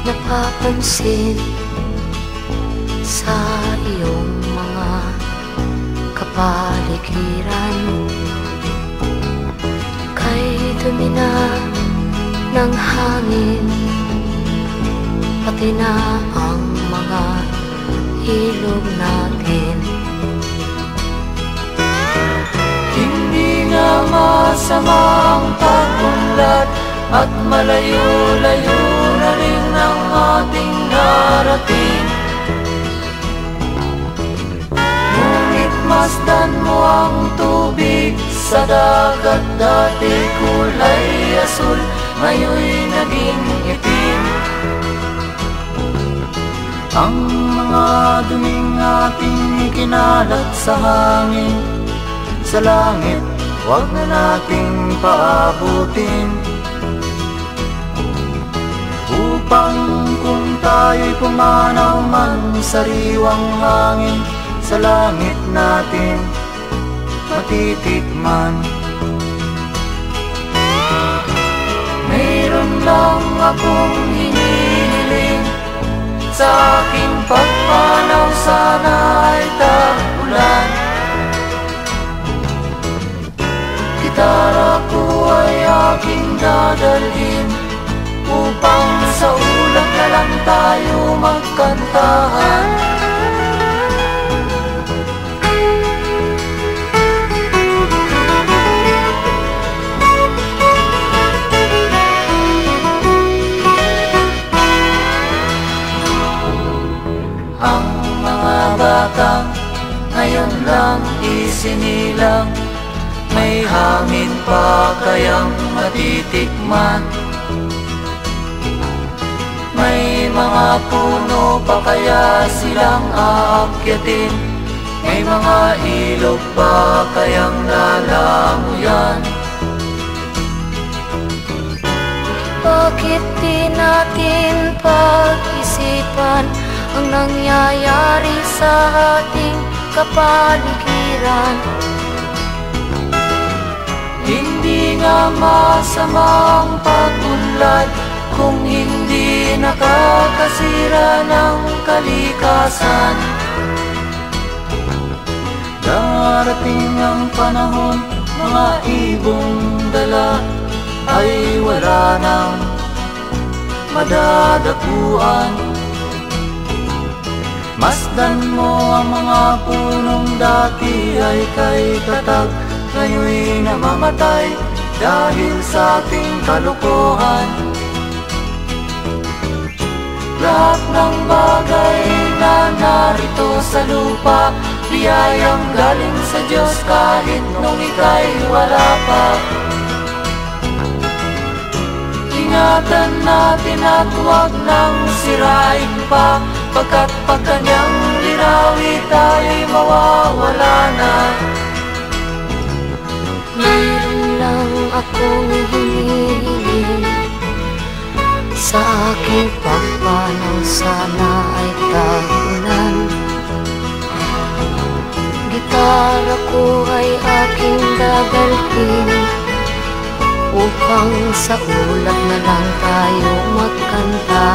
napapansin sa iyong mga kapaligiran. Kay dumi na ng hangin, pati na ang mga ilog natin. Hindi nga masama ang pag-unlad, at malayo-layo na rin ang ating narating. Ngunit masdan mo ang tubig sa dagat, dati kulay asul, ngayon'y naging itim. Ang mga duming ating ikinalat sa hangin, sa langit, huwag na nating paabutin. Upang kung tayo'y pumanaw man sa sariwang hangin, sa langit natin matitikman. Mayroon lang akong hinihiling, sa aking pagpanaw sana ay tag-ulan. Gitara ko ay aking dadalhin, upang sa ulap na lang tayo magkantahan. Ang mga batang ngayon lang isinilang, may hangin pa kayang matitikman. May mga puno pa kaya silang aakyatin, may mga ilog pa kayang lalamuyan. Bakit di natin pag-isipan ang nangyayari sa ating kapaligiran? Hindi nga masama ang pag-unlad, kung hindi nakakasira ng kalikasan. Darating ang panahon, mga ibong dala ay wala nang madadapuan. Masdan mo ang mga punong dati ay kay tatag, ngayon'y namamatay dahil sa ating kalokohan. Lahat ng bagay na narito sa lupa, biyayang galing sa Diyos kahit nung ika'y wala pa. Ingatan natin at huwag nang sirain pa, pagkat pag kanyang linawi tayo'y mawawala na. Mayroon lang akong hinihiling, sa aking pagpanaw sana ay tag-ulan. Gitara ko ay aking dadalhin, upang sa ulap na lang tayo magkanta.